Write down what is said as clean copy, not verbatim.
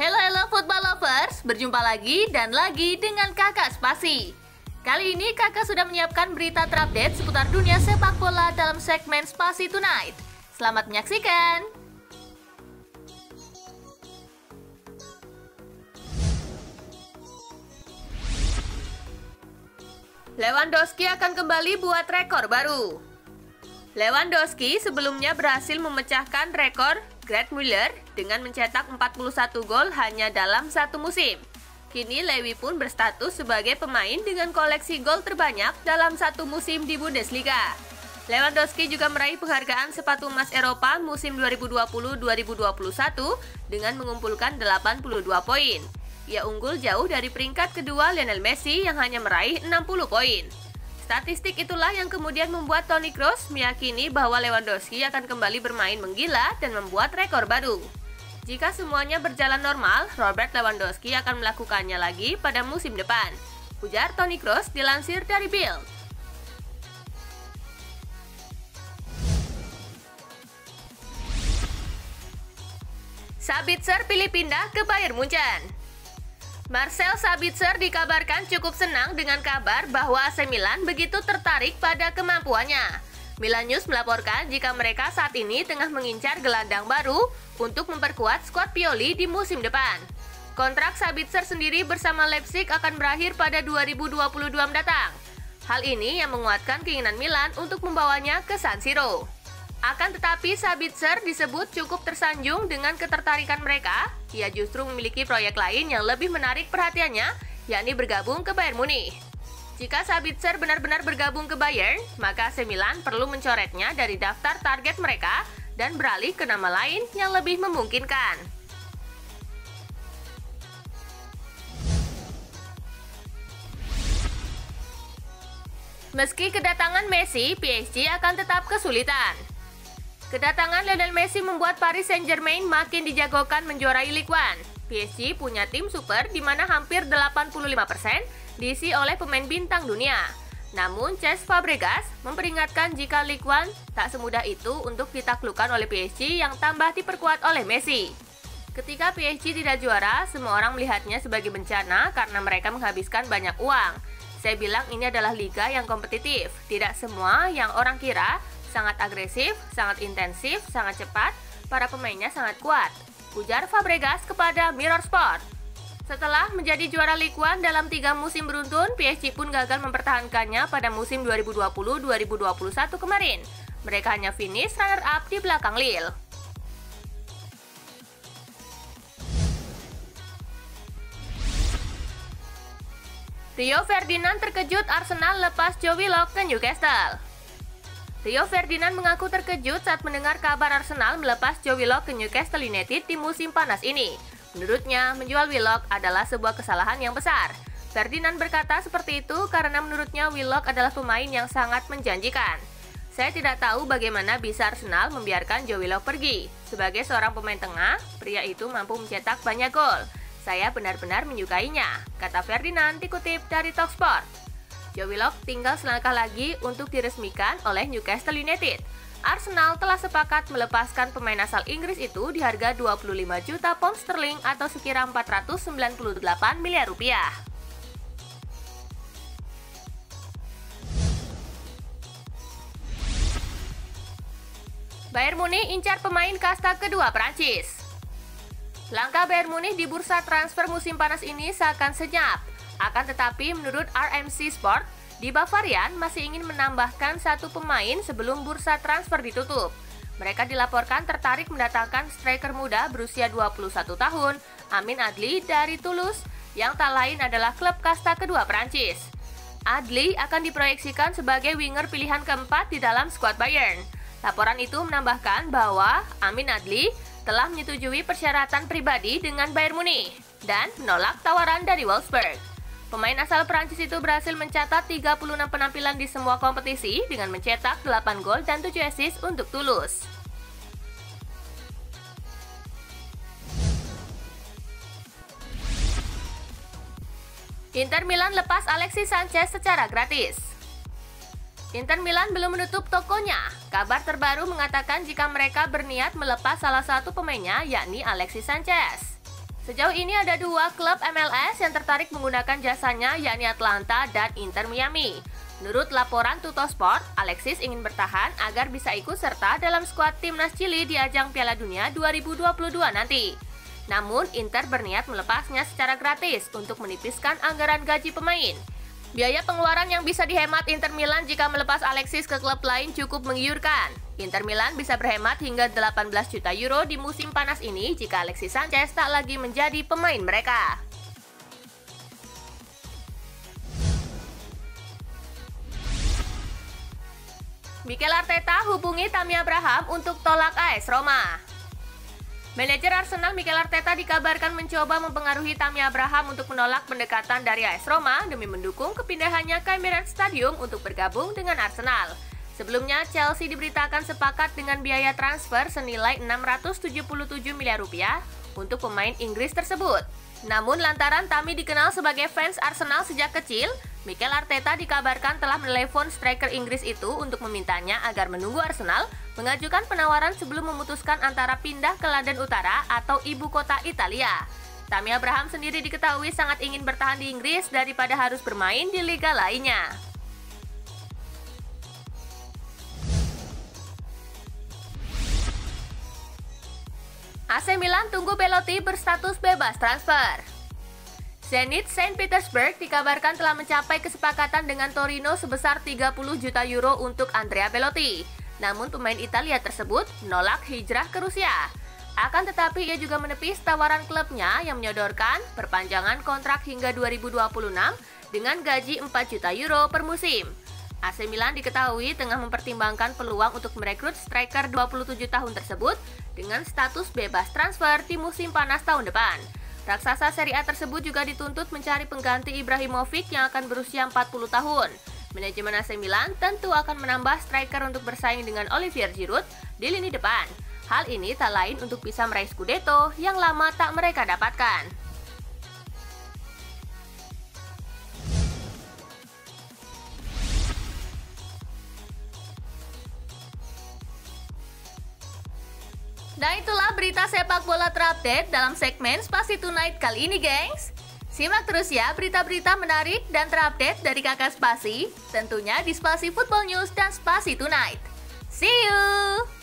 Hello football lovers, berjumpa lagi dan lagi dengan Kakak Spasi. Kali ini Kakak sudah menyiapkan berita terupdate seputar dunia sepak bola dalam segmen Spasi Tonight. Selamat menyaksikan. Lewandowski akan kembali buat rekor baru. Lewandowski sebelumnya berhasil memecahkan rekor Gerd Müller dengan mencetak 41 gol hanya dalam satu musim. Kini Lewi pun berstatus sebagai pemain dengan koleksi gol terbanyak dalam satu musim di Bundesliga. Lewandowski juga meraih penghargaan sepatu emas Eropa musim 2020-2021 dengan mengumpulkan 82 poin. Ia unggul jauh dari peringkat kedua Lionel Messi yang hanya meraih 60 poin. Statistik itulah yang kemudian membuat Toni Kroos meyakini bahwa Lewandowski akan kembali bermain menggila dan membuat rekor baru. Jika semuanya berjalan normal, Robert Lewandowski akan melakukannya lagi pada musim depan, ujar Toni Kroos dilansir dari Bild. Sabitzer pilih pindah ke Bayern Munchen. Marcel Sabitzer dikabarkan cukup senang dengan kabar bahwa AC Milan begitu tertarik pada kemampuannya. Milan News melaporkan jika mereka saat ini tengah mengincar gelandang baru untuk memperkuat skuad Pioli di musim depan. Kontrak Sabitzer sendiri bersama Leipzig akan berakhir pada 2022 mendatang. Hal ini yang menguatkan keinginan Milan untuk membawanya ke San Siro. Akan tetapi Sabitzer disebut cukup tersanjung dengan ketertarikan mereka. Ia justru memiliki proyek lain yang lebih menarik perhatiannya, yakni bergabung ke Bayern Munich. Jika Sabitzer benar-benar bergabung ke Bayern, maka AC Milan perlu mencoretnya dari daftar target mereka dan beralih ke nama lain yang lebih memungkinkan. Meski kedatangan Messi, PSG akan tetap kesulitan. Kedatangan Lionel Messi membuat Paris Saint-Germain makin dijagokan menjuarai Ligue 1. PSG punya tim super di mana hampir 85% diisi oleh pemain bintang dunia. Namun, Cesc Fabregas memperingatkan jika Ligue 1 tak semudah itu untuk ditaklukkan oleh PSG yang tambah diperkuat oleh Messi. Ketika PSG tidak juara, semua orang melihatnya sebagai bencana karena mereka menghabiskan banyak uang. Saya bilang ini adalah liga yang kompetitif, tidak semua yang orang kira. Sangat agresif, sangat intensif, sangat cepat, para pemainnya sangat kuat, ujar Fabregas kepada Mirror Sport. Setelah menjadi juara Ligue 1 dalam 3 musim beruntun, PSG pun gagal mempertahankannya pada musim 2020-2021 kemarin. Mereka hanya finish runner-up di belakang Lille. Rio Ferdinand terkejut Arsenal lepas Joe Willock ke Newcastle. Rio Ferdinand mengaku terkejut saat mendengar kabar Arsenal melepas Joe Willock ke Newcastle United di musim panas ini. Menurutnya, menjual Willock adalah sebuah kesalahan yang besar. Ferdinand berkata seperti itu karena menurutnya Willock adalah pemain yang sangat menjanjikan. Saya tidak tahu bagaimana bisa Arsenal membiarkan Joe Willock pergi. Sebagai seorang pemain tengah, pria itu mampu mencetak banyak gol. Saya benar-benar menyukainya, kata Ferdinand dikutip dari Talksport. Joe Willock tinggal selangkah lagi untuk diresmikan oleh Newcastle United. Arsenal telah sepakat melepaskan pemain asal Inggris itu di harga 25 juta pound sterling atau sekira 498 miliar rupiah. Bayern Munich incar pemain kasta kedua Prancis. Langkah Bayern Munich di bursa transfer musim panas ini seakan senyap. Akan tetapi menurut RMC Sport, di Bavarian masih ingin menambahkan satu pemain sebelum bursa transfer ditutup. Mereka dilaporkan tertarik mendatangkan striker muda berusia 21 tahun, Amin Adli dari Toulouse, yang tak lain adalah klub kasta kedua Prancis. Adli akan diproyeksikan sebagai winger pilihan keempat di dalam skuad Bayern. Laporan itu menambahkan bahwa Amin Adli telah menyetujui persyaratan pribadi dengan Bayern Munich dan menolak tawaran dari Wolfsburg. Pemain asal Prancis itu berhasil mencatat 36 penampilan di semua kompetisi dengan mencetak 8 gol dan 7 assist untuk Toulouse. Inter Milan lepas Alexis Sanchez secara gratis. Inter Milan belum menutup tokonya. Kabar terbaru mengatakan jika mereka berniat melepas salah satu pemainnya, yakni Alexis Sanchez. Sejauh ini ada dua klub MLS yang tertarik menggunakan jasanya, yakni Atlanta dan Inter Miami. Menurut laporan Tuttosport, Alexis ingin bertahan agar bisa ikut serta dalam skuad timnas Chili di ajang Piala Dunia 2022 nanti. Namun, Inter berniat melepasnya secara gratis untuk menipiskan anggaran gaji pemain. Biaya pengeluaran yang bisa dihemat Inter Milan jika melepas Alexis ke klub lain cukup menggiurkan. Inter Milan bisa berhemat hingga 18 juta euro di musim panas ini jika Alexis Sanchez tak lagi menjadi pemain mereka. Mikel Arteta hubungi Tammy Abraham untuk tolak AS Roma. Manajer Arsenal Mikel Arteta dikabarkan mencoba mempengaruhi Tammy Abraham untuk menolak pendekatan dari AS Roma demi mendukung kepindahannya ke Emirates Stadium untuk bergabung dengan Arsenal. Sebelumnya, Chelsea diberitakan sepakat dengan biaya transfer senilai 677 miliar rupiah untuk pemain Inggris tersebut. Namun lantaran Tammy dikenal sebagai fans Arsenal sejak kecil, Mikel Arteta dikabarkan telah menelepon striker Inggris itu untuk memintanya agar menunggu Arsenal mengajukan penawaran sebelum memutuskan antara pindah ke London Utara atau ibu kota Italia. Tammy Abraham sendiri diketahui sangat ingin bertahan di Inggris daripada harus bermain di liga lainnya. AC Milan tunggu Belotti berstatus bebas transfer. Zenit Saint Petersburg dikabarkan telah mencapai kesepakatan dengan Torino sebesar 30 juta euro untuk Andrea Belotti. Namun pemain Italia tersebut menolak hijrah ke Rusia. Akan tetapi ia juga menepis tawaran klubnya yang menyodorkan perpanjangan kontrak hingga 2026 dengan gaji 4 juta euro per musim. AC Milan diketahui tengah mempertimbangkan peluang untuk merekrut striker 27 tahun tersebut dengan status bebas transfer di musim panas tahun depan. Raksasa Serie A tersebut juga dituntut mencari pengganti Ibrahimovic yang akan berusia 40 tahun. Manajemen AC Milan tentu akan menambah striker untuk bersaing dengan Olivier Giroud di lini depan. Hal ini tak lain untuk bisa meraih Scudetto yang lama tak mereka dapatkan. Dan itulah berita sepak bola terupdate dalam segmen Spasi Tonight kali ini, gengs. Simak terus ya berita-berita menarik dan terupdate dari kakak Spasi, tentunya di Spasi Football News dan Spasi Tonight. See you!